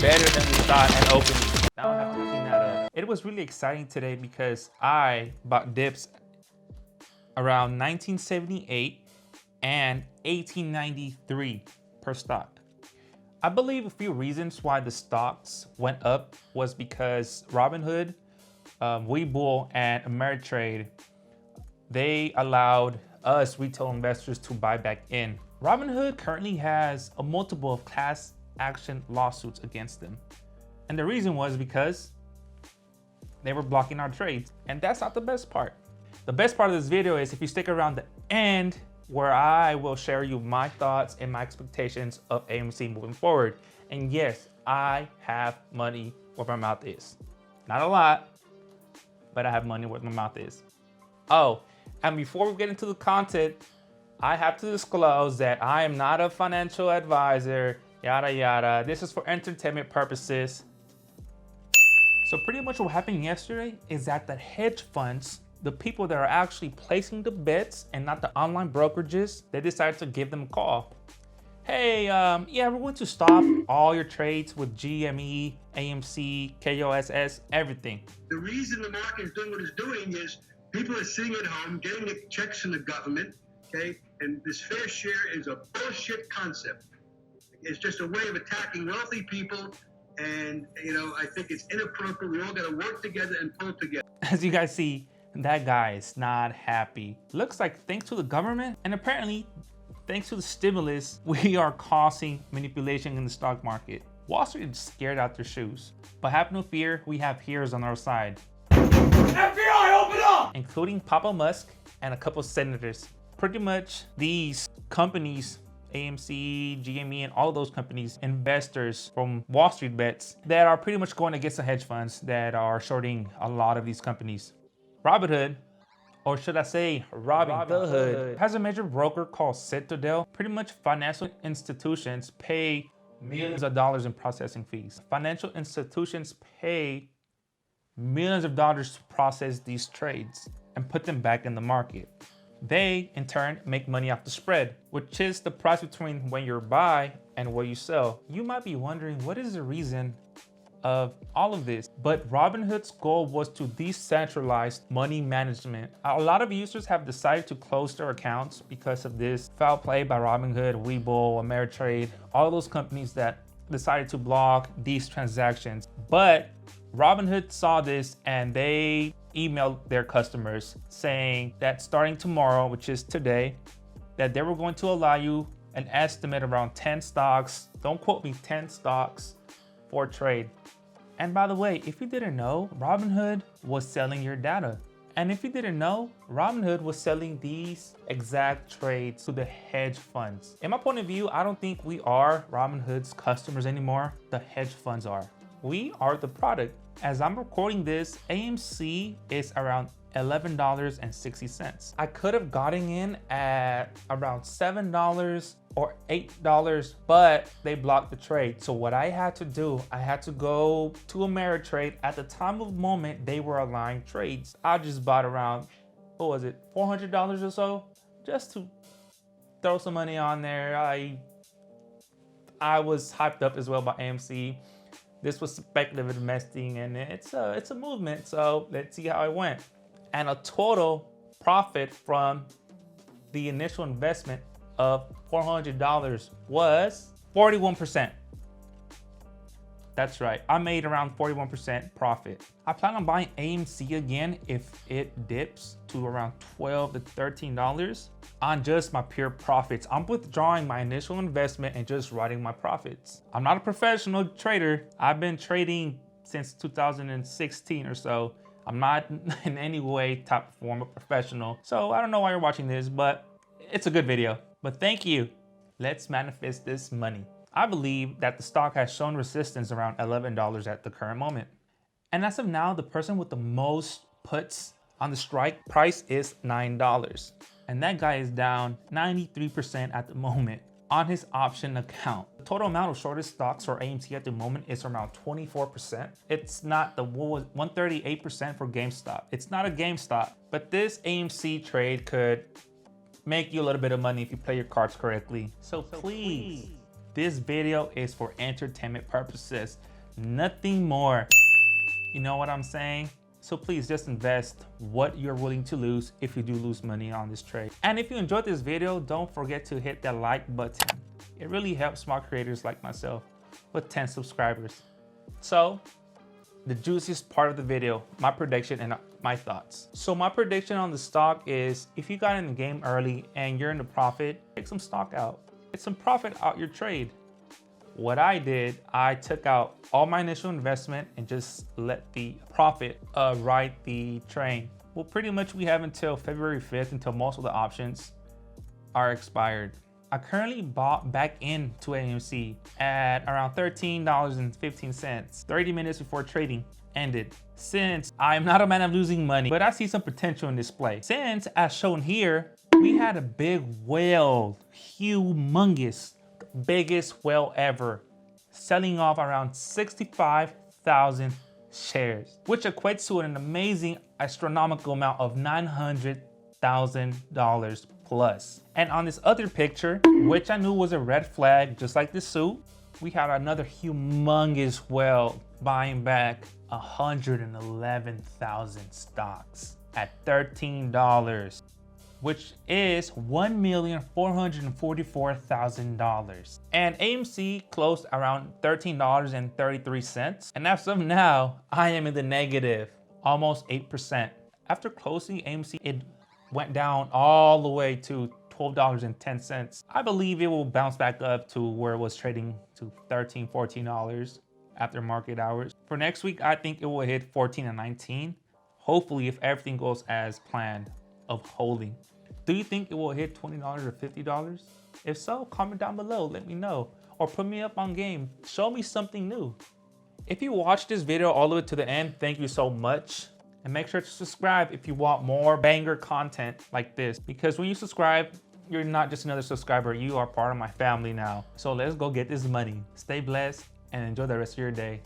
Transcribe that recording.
better than we thought and opening. Now I have to clean that up. It was really exciting today because I bought dips around 1978 and 1893 per stock. I believe a few reasons why the stocks went up was because Robinhood, Webull, and Ameritrade, they allowed us retail investors to buy back in. Robinhood currently has a multiple of class action lawsuits against them. And the reason was because they were blocking our trades. And that's not the best part. The best part of this video is if you stick around the end, where I will share you my thoughts and my expectations of AMC moving forward. And yes, I have money where my mouth is. Not a lot, but I have money where my mouth is. Oh, and before we get into the content, I have to disclose that I am not a financial advisor, yada yada. This is for entertainment purposes. So pretty much what happened yesterday is that the hedge funds, the people that are actually placing the bets and not the online brokerages, they decided to give them a call. Hey, yeah, we're going to stop all your trades with GME, AMC, KOSS, everything. The reason the market is doing what it's doing is people are sitting at home, getting the checks from the government, okay? And this fair share is a bullshit concept. It's just a way of attacking wealthy people. And, you know, I think it's inappropriate. We all got to work together and pull together. As you guys see, that guy is not happy. Looks like thanks to the government and apparently thanks to the stimulus, we are causing manipulation in the stock market. Wall Street is scared out their shoes. But have no fear, we have heroes on our side. FBI, open up! Including Papa Musk and a couple senators. Pretty much these companies, AMC, GME, and all of those companies, investors from Wall Street bets that are pretty much going against the hedge funds that are shorting a lot of these companies. Robinhood, or should I say Robin the Hood, has a major broker called Citadel. Pretty much financial institutions pay millions of dollars in processing fees. Financial institutions pay millions of dollars to process these trades and put them back in the market. They, in turn, make money off the spread, which is the price between when you buy and what you sell. You might be wondering, what is the reason of all of this? But Robinhood's goal was to decentralize money management. A lot of users have decided to close their accounts because of this foul play by Robinhood, Webull, Ameritrade, all those companies that decided to block these transactions. But Robinhood saw this and they emailed their customers saying that starting tomorrow, which is today, that they were going to allow you an estimate around 10 stocks, don't quote me, 10 stocks for trade. And by the way, if you didn't know, Robinhood was selling your data. And if you didn't know, Robinhood was selling these exact trades to the hedge funds. In my point of view, I don't think we are Robinhood's customers anymore. The hedge funds are. We are the product. As I'm recording this, AMC is around $11.60. I could have gotten in at around $7 or $8, but they blocked the trade. So what I had to do, I had to go to Ameritrade. At the time of moment, they were allowing trades. I just bought around, what was it, $400 or so, just to throw some money on there. I was hyped up as well by AMC. This was speculative investing and it's a movement. So let's see how it went. And a total profit from the initial investment of $400 was 41%. That's right, I made around 41% profit. I plan on buying AMC again if it dips to around $12 to $13 on just my pure profits. I'm withdrawing my initial investment and just writing my profits. I'm not a professional trader. I've been trading since 2016 or so. I'm not in any way top performer professional. So I don't know why you're watching this, but it's a good video. But thank you. Let's manifest this money. I believe that the stock has shown resistance around $11 at the current moment. And as of now, the person with the most puts on the strike price is $9. And that guy is down 93% at the moment on his option account. The total amount of shorted stocks for AMC at the moment is around 24%. It's not the 138% for GameStop. It's not a GameStop, but this AMC trade could make you a little bit of money if you play your cards correctly. So please This video is for entertainment purposes, nothing more. You know what I'm saying? So please just invest what you're willing to lose if you do lose money on this trade. And if you enjoyed this video, don't forget to hit that like button. It really helps small creators like myself with 10 subscribers. So the juiciest part of the video, my prediction and my thoughts. So my prediction on the stock is if you got in the game early and you're in the profit, take some stock out. Get some profit out your trade. What I did, I took out all my initial investment and just let the profit ride the train. Well, pretty much we have until February 5th until most of the options are expired. I currently bought back into AMC at around $13.15, 30 minutes before trading ended. Since I'm not a man of losing money, but I see some potential in this play. Since, as shown here, we had a big whale, humongous, biggest whale ever, selling off around 65,000 shares, which equates to an amazing astronomical amount of $900,000 plus. And on this other picture, which I knew was a red flag, just like this suit, we had another humongous whale buying back 111,000 stocks at $13, which is $1,444,000. And AMC closed around $13.33. And as of now, I am in the negative, almost 8%. After closing AMC, it went down all the way to $12.10. I believe it will bounce back up to where it was trading to $13, $14 after market hours. For next week, I think it will hit 14 and 19. Hopefully, if everything goes as planned of holding. Do you think it will hit $20 or $50? If so, comment down below, let me know. Or put me up on game, show me something new. If you watched this video all the way to the end, thank you so much. And make sure to subscribe if you want more banger content like this. Because when you subscribe, you're not just another subscriber, you are part of my family now. So let's go get this money. Stay blessed and enjoy the rest of your day.